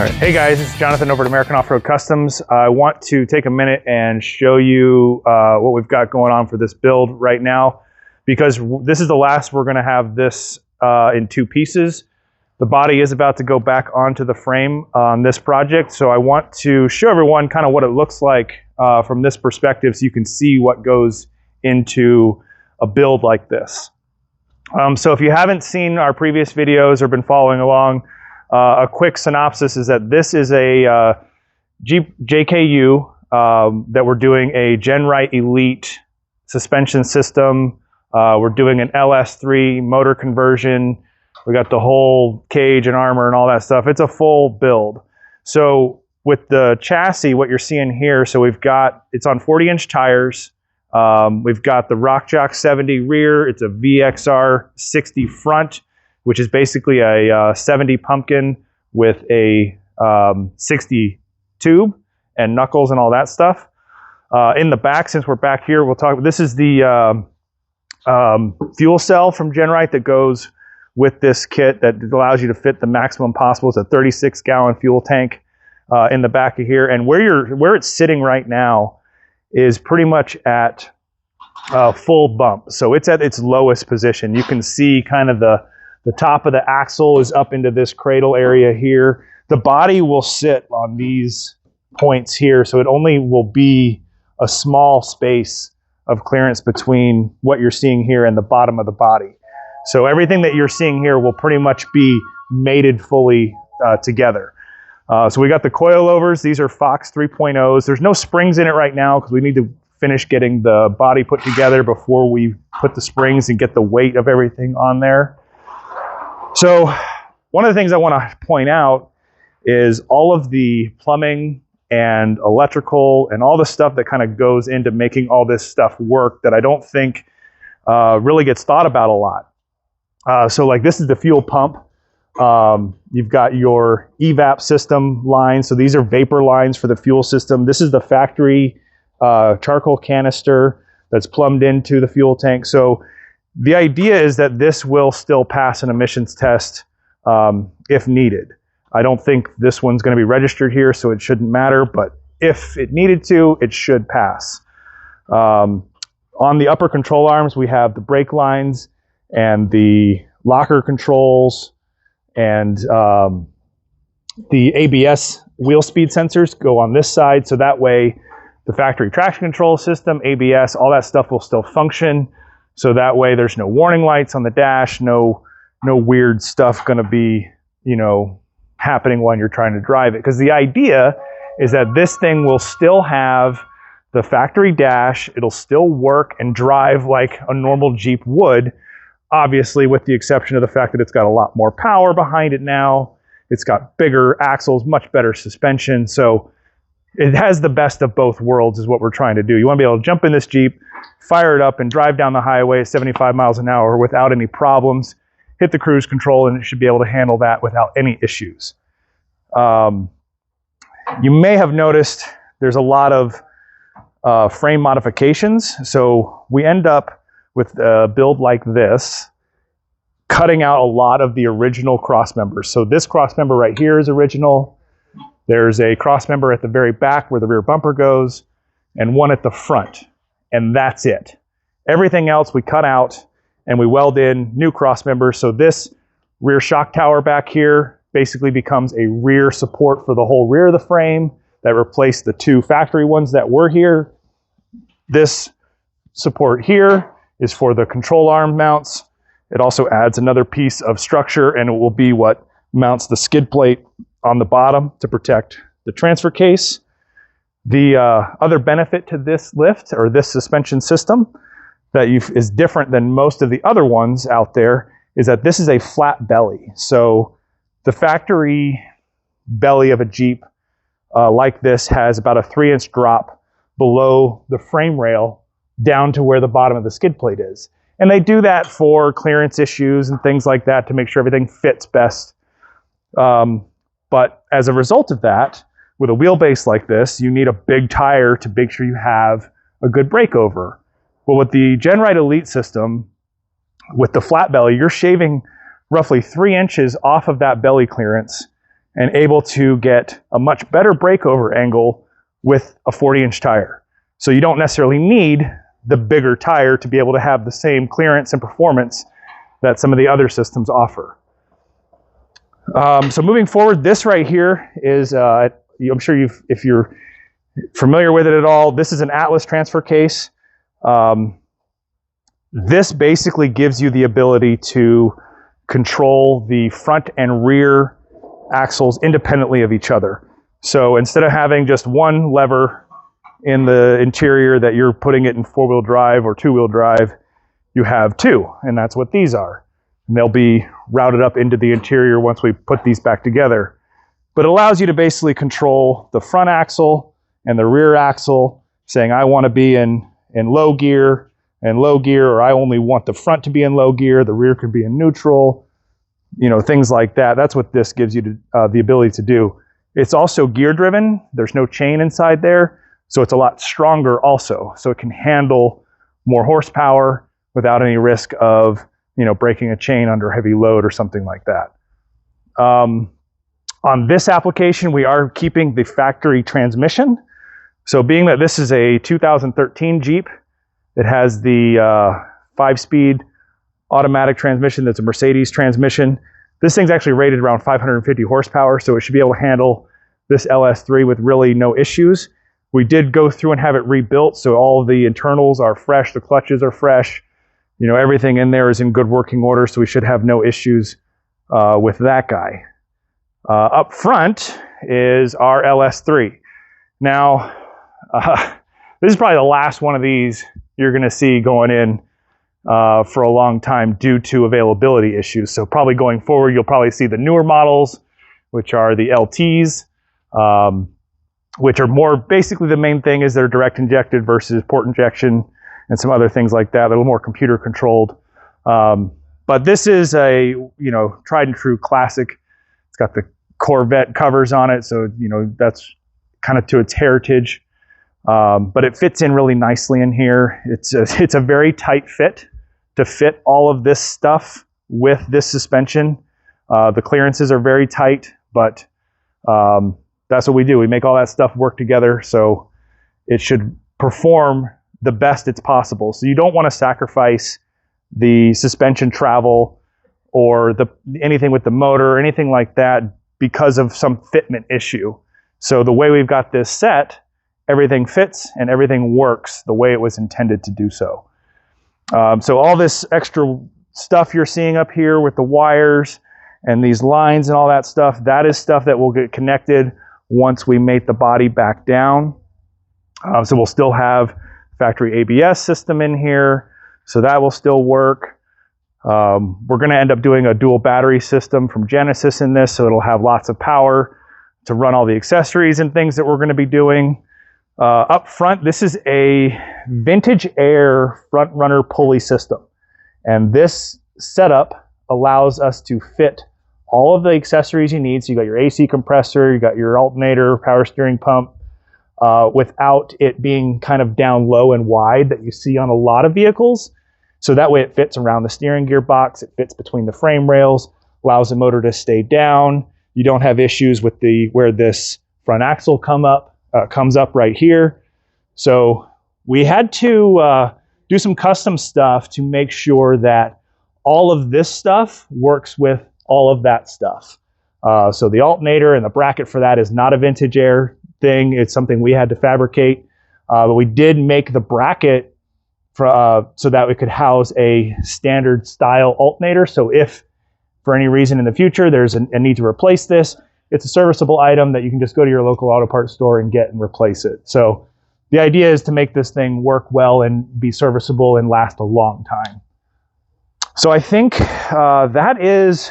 right. Hey guys, it's Jonathan over at American Off-Road Customs. I want to take a minute and show you what we've got going on for this build right now, because this is the last we're going to have this in two pieces. The body is about to go back onto the frame on this project, so I want to show everyone kind of what it looks like from this perspective so you can see what goes into a build like this. So if you haven't seen our previous videos or been following along, a quick synopsis is that this is a Jeep JKU that we're doing a GenRight Elite suspension system. We're doing an LS3 motor conversion. We got the whole cage and armor and all that stuff. It's a full build. So with the chassis, what you're seeing here, so we've got, it's on 40-inch tires. We've got the Rock Jock 70 rear. It's a VXR 60 front, which is basically a 70 pumpkin with a 60 tube and knuckles and all that stuff. In the back, since we're back here, we'll talk, this is the fuel cell from GenRight that goes with this kit that allows you to fit the maximum possible. It's a 36-gallon fuel tank in the back of here. And where it's sitting right now is pretty much at full bump. So it's at its lowest position. You can see kind of the top of the axle is up into this cradle area here. The body will sit on these points here, so it only will be a small space of clearance between what you're seeing here and the bottom of the body. So everything that you're seeing here will pretty much be mated fully together. So we got the coilovers. These are Fox 3.0s. There's no springs in it right now because we need to finish getting the body put together before we put the springs and get the weight of everything on there. So one of the things I want to point out is all of the plumbing and electrical and all the stuff that kind of goes into making all this stuff work that I don't think really gets thought about a lot. So like this is the fuel pump. You've got your evap system lines. So these are vapor lines for the fuel system. This is the factory charcoal canister that's plumbed into the fuel tank. So the idea is that this will still pass an emissions test if needed. I don't think this one's going to be registered here, so it shouldn't matter, but if it needed to, it should pass. On the upper control arms, we have the brake lines and the locker controls, and the ABS wheel speed sensors go on this side, so that way the factory traction control system, ABS, all that stuff will still function. So that way there's no warning lights on the dash, no weird stuff going to be, you know, happening when you're trying to drive it. Because the idea is that this thing will still have the factory dash, it'll still work and drive like a normal Jeep would, obviously with the exception of the fact that it's got a lot more power behind it now. It's got bigger axles, much better suspension. So it has the best of both worlds is what we're trying to do. You want to be able to jump in this Jeep, fire it up, and drive down the highway at 75 miles an hour without any problems, hit the cruise control, and it should be able to handle that without any issues. You may have noticed there's a lot of frame modifications. So we end up with a build like this, cutting out a lot of the original cross members. So this cross member right here is original. There's a cross member at the very back where the rear bumper goes, and one at the front, and that's it. Everything else we cut out and we weld in new cross members. So this rear shock tower back here basically becomes a rear support for the whole rear of the frame that replaced the two factory ones that were here. This support here is for the control arm mounts. It also adds another piece of structure, and it will be what mounts the skid plate on the bottom to protect the transfer case. The other benefit to this lift or this suspension system that is different than most of the other ones out there is that this is a flat belly. So the factory belly of a Jeep like this has about a 3-inch drop below the frame rail down to where the bottom of the skid plate is. And they do that for clearance issues and things like that to make sure everything fits best. But as a result of that, with a wheelbase like this, you need a big tire to make sure you have a good breakover. Well, with the GenRight Elite system, with the flat belly, you're shaving roughly 3 inches off of that belly clearance and able to get a much better breakover angle with a 40-inch tire. So you don't necessarily need the bigger tire to be able to have the same clearance and performance that some of the other systems offer. So moving forward, this right here is, I'm sure if you're familiar with it at all, this is an Atlas transfer case. This basically gives you the ability to control the front and rear axles independently of each other. So instead of having just one lever in the interior that you're putting it in four-wheel drive or two-wheel drive, you have two, and that's what these are. And they'll be routed up into the interior once we put these back together. But it allows you to basically control the front axle and the rear axle, saying I want to be in low gear and low gear, or I only want the front to be in low gear, the rear could be in neutral, you know, things like that. That's what this gives you the ability to do. It's also gear driven. There's no chain inside there, so it's a lot stronger also. So it can handle more horsepower without any risk of, you know, breaking a chain under heavy load or something like that. On this application, we are keeping the factory transmission. So being that this is a 2013 Jeep, it has the 5-speed automatic transmission that's a Mercedes transmission. This thing's actually rated around 550 horsepower, so it should be able to handle this LS3 with really no issues. We did go through and have it rebuilt, so all of the internals are fresh, the clutches are fresh, you know, everything in there is in good working order, so we should have no issues with that guy. Up front is our LS3. Now, this is probably the last one of these you're going to see going in for a long time due to availability issues. So probably going forward, you'll probably see the newer models, which are the LTs, which are more, basically the main thing is they're direct injected versus port injection and some other things like that, a little more computer controlled. But this is a, you know, tried and true classic. It's got the Corvette covers on it, so, you know, that's kind of to its heritage. But it fits in really nicely in here. It's a very tight fit to fit all of this stuff with this suspension. The clearances are very tight, but that's what we do. We make all that stuff work together, so it should perform the best it's possible. So you don't want to sacrifice the suspension travel or anything with the motor or anything like that because of some fitment issue. So the way we've got this set, everything fits and everything works the way it was intended to do so. So all this extra stuff you're seeing up here with the wires and these lines and all that stuff, that is stuff that will get connected once we mate the body back down. So we'll still have factory ABS system in here, so that will still work. We're going to end up doing a dual battery system from Genesis in this, so it'll have lots of power to run all the accessories and things that we're going to be doing. Up front, this is a Vintage Air front runner pulley system. And this setup allows us to fit all of the accessories you need. So you got your AC compressor, you got your alternator, power steering pump, without it being kind of down low and wide that you see on a lot of vehicles. So that way it fits around the steering gear box, it fits between the frame rails, allows the motor to stay down. You don't have issues with where this front axle comes up right here. So we had to do some custom stuff to make sure that all of this stuff works with all of that stuff. So the alternator and the bracket for that is not a Vintage Air thing. It's something we had to fabricate. But we did make the bracket so that we could house a standard style alternator. So if for any reason in the future there's a need to replace this, it's a serviceable item that you can just go to your local auto parts store and get and replace it. So the idea is to make this thing work well and be serviceable and last a long time. So I think that is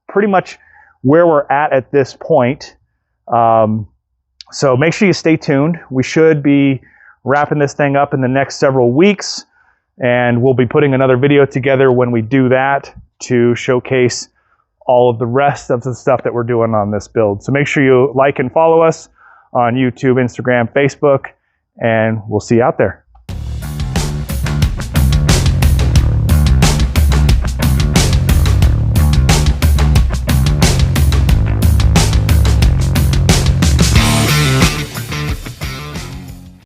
pretty much where we're at this point. So make sure you stay tuned. We should be wrapping this thing up in the next several weeks, and we'll be putting another video together when we do that to showcase all of the rest of the stuff that we're doing on this build. So make sure you like and follow us on YouTube, Instagram, Facebook, and we'll see you out there.